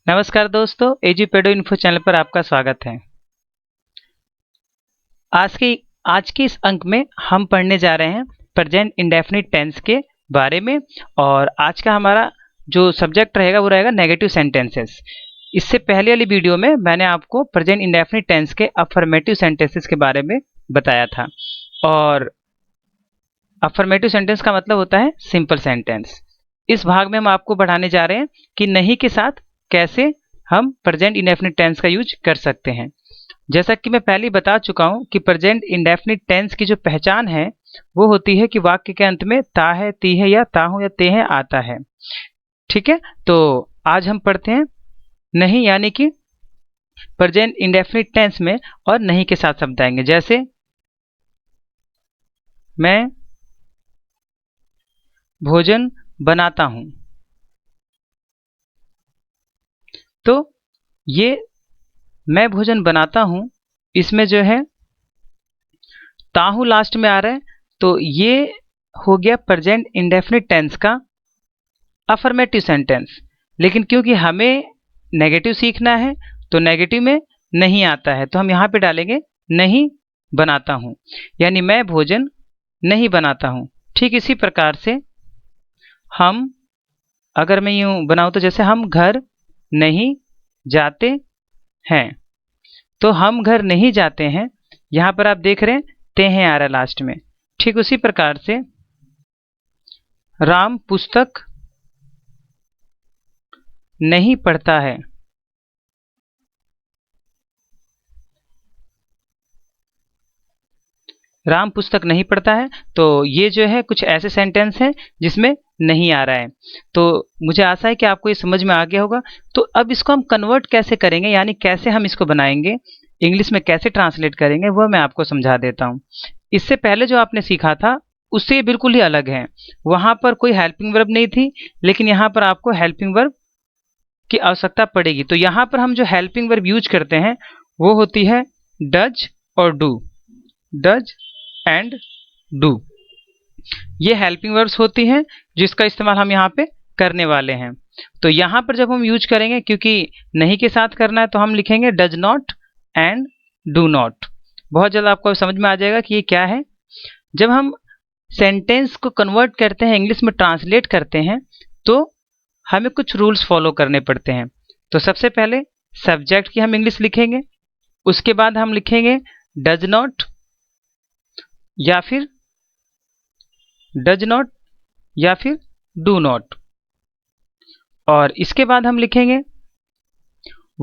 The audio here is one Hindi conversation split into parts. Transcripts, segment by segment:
नमस्कार दोस्तों, एजुपेडो इन्फो चैनल पर आपका स्वागत है। आज के इस अंक में हम पढ़ने जा रहे हैं प्रेजेंट इंडेफिनिट टेंस के बारे में। और आज का हमारा जो सब्जेक्ट रहेगा वो रहेगा नेगेटिव सेंटेंसेस। इससे पहले वाली वीडियो में मैंने आपको प्रेजेंट इंडेफिनिट टेंस के अफर्मेटिव सेंटेंसेस के बारे में बताया था। और अफर्मेटिव सेंटेंस का मतलब होता है सिंपल सेंटेंस। इस भाग में हम आपको बढ़ाने जा रहे हैं कि नहीं के साथ कैसे हम प्रेजेंट इंडेफिनिट टेंस का यूज कर सकते हैं। जैसा कि मैं पहले ही बता चुका हूं कि प्रेजेंट इंडेफिनिट टेंस की जो पहचान है वो होती है कि वाक्य के अंत में ता है, ती है या ता हूं या ते है आता है। ठीक है, तो आज हम पढ़ते हैं नहीं यानी कि प्रेजेंट इंडेफिनिट टेंस में और नहीं के साथ शब्द आएंगे। जैसे मैं भोजन बनाता हूं, तो ये मैं भोजन बनाता हूं इसमें जो है ताहू लास्ट में आ रहा है, तो ये हो गया प्रेजेंट इंडेफिनिट टेंस का अफर्मेटिव सेंटेंस। लेकिन क्योंकि हमें नेगेटिव सीखना है तो नेगेटिव में नहीं आता है, तो हम यहाँ पे डालेंगे नहीं बनाता हूँ, यानी मैं भोजन नहीं बनाता हूँ। ठीक इसी प्रकार से हम अगर मैं यूं बनाऊं तो जैसे हम घर नहीं जाते हैं, तो हम घर नहीं जाते हैं यहाँ पर आप देख रहे हैं ते हैं आ रहा है लास्ट में। ठीक उसी प्रकार से राम पुस्तक नहीं पढ़ता है, राम पुस्तक नहीं पढ़ता है, तो ये जो है कुछ ऐसे सेंटेंस हैं जिसमें नहीं आ रहा है। तो मुझे आशा है कि आपको ये समझ में आ गया होगा। तो अब इसको हम कन्वर्ट कैसे करेंगे, यानी कैसे हम इसको बनाएंगे, इंग्लिश में कैसे ट्रांसलेट करेंगे, वो मैं आपको समझा देता हूँ। इससे पहले जो आपने सीखा था उससे बिल्कुल ही अलग है। वहां पर कोई हेल्पिंग वर्ब नहीं थी, लेकिन यहाँ पर आपको हेल्पिंग वर्ब की आवश्यकता पड़ेगी। तो यहाँ पर हम जो हेल्पिंग वर्ब यूज करते हैं वो होती है डज और डू, डज एंड डू। ये हेल्पिंग वर्ब्स होती हैं जिसका इस्तेमाल हम यहाँ पे करने वाले हैं। तो यहाँ पर जब हम यूज करेंगे, क्योंकि नहीं के साथ करना है, तो हम लिखेंगे does not and do not. बहुत जल्द आपको समझ में आ जाएगा कि ये क्या है। जब हम सेंटेंस को कन्वर्ट करते हैं, इंग्लिश में ट्रांसलेट करते हैं, तो हमें कुछ रूल्स फॉलो करने पड़ते हैं। तो सबसे पहले सब्जेक्ट की हम इंग्लिश लिखेंगे, उसके बाद हम लिखेंगे डज नॉट या फिर डज नॉट या फिर डू नॉट, और इसके बाद हम लिखेंगे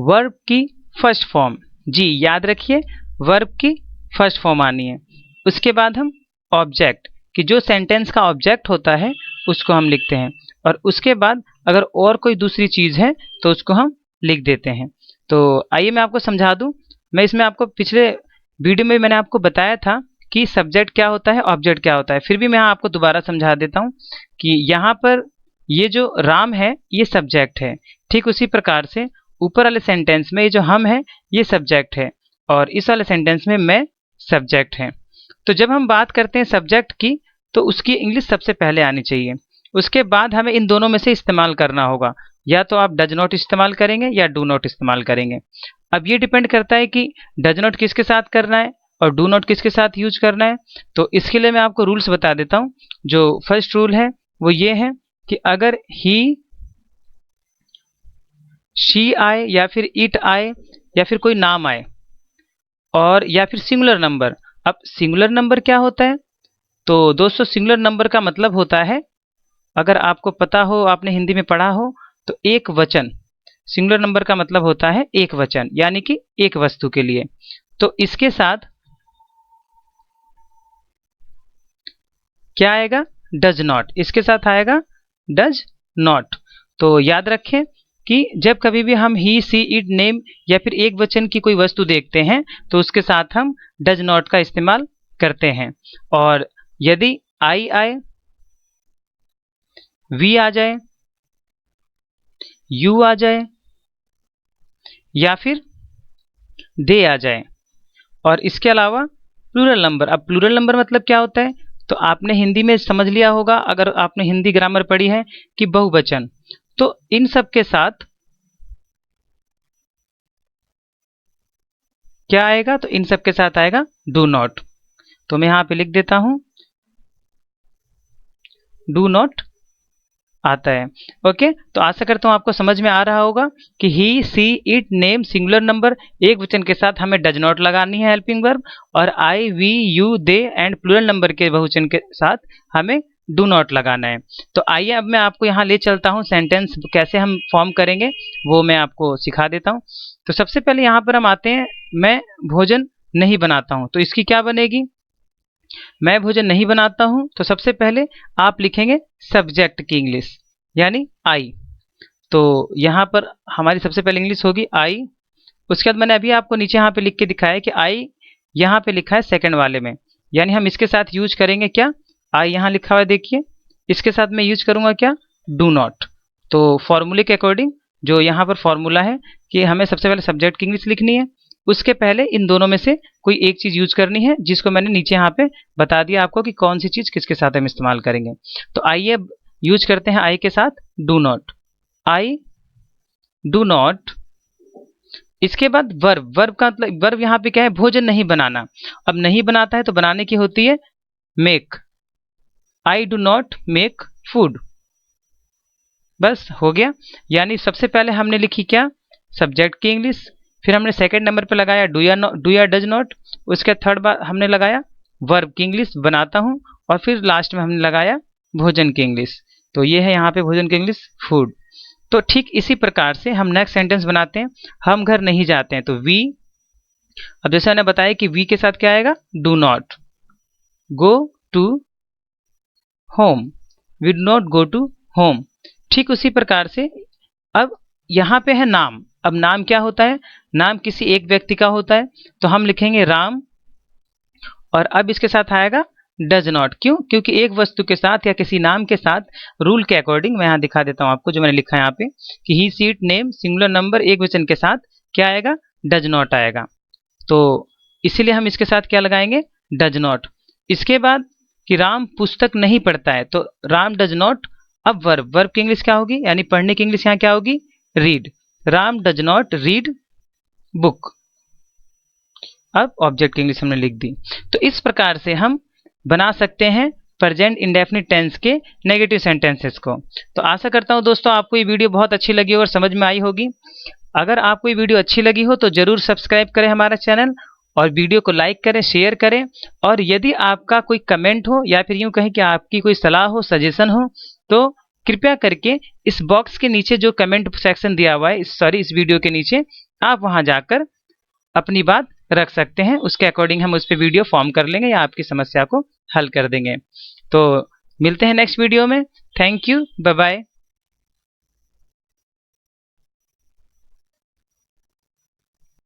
वर्ब की फर्स्ट फॉर्म। जी याद रखिए, वर्ब की फर्स्ट फॉर्म आनी है। उसके बाद हम ऑब्जेक्ट कि जो सेंटेंस का ऑब्जेक्ट होता है उसको हम लिखते हैं, और उसके बाद अगर और कोई दूसरी चीज है तो उसको हम लिख देते हैं। तो आइए मैं आपको समझा दूं। मैं इसमें आपको पिछले वीडियो में मैंने आपको बताया था कि सब्जेक्ट क्या होता है, ऑब्जेक्ट क्या होता है, फिर भी मैं आपको दोबारा समझा देता हूं कि यहाँ पर ये जो राम है ये सब्जेक्ट है। ठीक उसी प्रकार से ऊपर वाले सेंटेंस में ये जो हम है ये सब्जेक्ट है, और इस वाले सेंटेंस में मैं सब्जेक्ट है। तो जब हम बात करते हैं सब्जेक्ट की, तो उसकी इंग्लिश सबसे पहले आनी चाहिए। उसके बाद हमें इन दोनों में से इस्तेमाल करना होगा, या तो आप डज नॉट इस्तेमाल करेंगे या डू नॉट इस्तेमाल करेंगे। अब ये डिपेंड करता है कि डज नॉट किसके साथ करना है और डू नॉट किसके साथ यूज करना है। तो इसके लिए मैं आपको रूल्स बता देता हूँ। जो फर्स्ट रूल है वो ये है कि अगर ही शी आए या फिर इट आए या फिर कोई नाम आए और या फिर सिंगुलर नंबर। अब सिंगुलर नंबर क्या होता है, तो दोस्तों सिंगुलर नंबर का मतलब होता है, अगर आपको पता हो, आपने हिंदी में पढ़ा हो, तो एक वचन। सिंगुलर नंबर का मतलब होता है एक वचन, यानी कि एक वस्तु के लिए। तो इसके साथ क्या आएगा, डज नॉट, इसके साथ आएगा डज नॉट। तो याद रखें कि जब कभी भी हम ही सी इट नेम या फिर एक वचन की कोई वस्तु देखते हैं तो उसके साथ हम डज नॉट का इस्तेमाल करते हैं। और यदि आई आए, वी आ जाए, यू आ जाए या फिर दे आ जाए, और इसके अलावा प्लूरल नंबर। अब प्लूरल नंबर मतलब क्या होता है, तो आपने हिंदी में समझ लिया होगा अगर आपने हिंदी ग्रामर पढ़ी है कि बहुवचन। तो इन सब के साथ क्या आएगा, तो इन सब के साथ आएगा डू नॉट। तो मैं यहाँ पे लिख देता हूँ डू नॉट आता है। ओके, तो आशा करता हूँ आपको समझ में आ रहा होगा कि ही, सी, इट, नेम सिंगुलर नंबर एक वचन के साथ हमें डज नॉट लगानी है हेल्पिंग वर्ब, और I, we, you, they and plural number के बहुवचन के साथ हमें डू नॉट लगाना है। तो आइए अब मैं आपको यहाँ ले चलता हूँ, सेंटेंस कैसे हम फॉर्म करेंगे वो मैं आपको सिखा देता हूँ। तो सबसे पहले यहाँ पर हम आते हैं, मैं भोजन नहीं बनाता हूँ, तो इसकी क्या बनेगी, मैं भोजन नहीं बनाता हूं, तो सबसे पहले आप लिखेंगे सब्जेक्ट की इंग्लिश, यानी आई। तो यहां पर हमारी सबसे पहले इंग्लिश होगी आई। उसके बाद मैंने अभी आपको नीचे यहाँ पे लिख के दिखाया है कि आई यहाँ पे लिखा है सेकंड वाले में, यानी हम इसके साथ यूज करेंगे क्या, आई यहाँ लिखा हुआ है देखिए, इसके साथ मैं यूज करूंगा क्या, डू नॉट। तो फॉर्मूले के अकॉर्डिंग जो यहाँ पर फॉर्मूला है कि हमें सबसे पहले सब्जेक्ट की इंग्लिश लिखनी है, उसके पहले इन दोनों में से कोई एक चीज यूज करनी है, जिसको मैंने नीचे यहाँ पे बता दिया आपको कि कौन सी चीज किसके साथ हम इस्तेमाल करेंगे। तो आइए यूज करते हैं आई के साथ do not, I do not. इसके बाद वर्ब, वर्ब का मतलब, वर्ब यहाँ पे क्या है, भोजन नहीं बनाना। अब नहीं बनाता है तो बनाने की होती है make, I do not make food. बस हो गया, यानी सबसे पहले हमने लिखी क्या, सब्जेक्ट की इंग्लिश, फिर हमने सेकंड नंबर पे लगाया डू या डज नॉट, उसके थर्ड बार हमने लगाया वर्ब की इंग्लिश बनाता हूँ, और फिर लास्ट में हमने लगाया भोजन की इंग्लिश। तो ये है यहाँ पे भोजन की इंग्लिश फूड। तो ठीक इसी प्रकार से हम नेक्स्ट सेंटेंस बनाते हैं, हम घर नहीं जाते हैं, तो वी, अब जैसे मैंने बताया कि वी के साथ क्या आएगा, do not go to home, we do not go to home. ठीक उसी प्रकार से अब यहाँ पे है नाम। अब नाम क्या होता है, नाम किसी एक व्यक्ति का होता है, तो हम लिखेंगे राम, और अब इसके साथ आएगा डज नॉट। क्यों, क्योंकि एक वस्तु के साथ या किसी नाम के साथ रूल के अकॉर्डिंग, मैं यहाँ दिखा देता हूँ आपको जो मैंने लिखा है यहाँ पे कि ही, सीट, नेम सिंगुलर नंबर एक वचन के साथ क्या आएगा, डज नॉट आएगा। तो इसीलिए हम इसके साथ क्या लगाएंगे, डज नॉट। इसके बाद कि राम पुस्तक नहीं पढ़ता है, तो राम डज नॉट। अब वर्ब, वर्ब की इंग्लिश क्या होगी, यानी पढ़ने की इंग्लिश यहाँ क्या होगी, read, Ram does not read book. अब ऑब्जेक्ट की इंग्लिश हमने लिख दी। तो इस प्रकार से हम बना सकते हैं प्रेजेंट इंडेफिनिट टेंस के नेगेटिव सेंटेंसेस को। तो आशा करता हूं दोस्तों आपको ये वीडियो बहुत अच्छी लगी और समझ में आई होगी। अगर आपको ये वीडियो अच्छी लगी हो तो जरूर सब्सक्राइब करें हमारा चैनल, और वीडियो को लाइक करें, शेयर करें, और यदि आपका कोई कमेंट हो या फिर यूं कहें कि आपकी कोई सलाह हो, सजेशन हो, तो कृपया करके इस बॉक्स के नीचे जो कमेंट सेक्शन दिया हुआ है, इस वीडियो के नीचे आप वहां जाकर अपनी बात रख सकते हैं, उसके अकॉर्डिंग हम उस पर वीडियो फॉर्म कर लेंगे या आपकी समस्या को हल कर देंगे। तो मिलते हैं नेक्स्ट वीडियो में। Thank you, bye bye.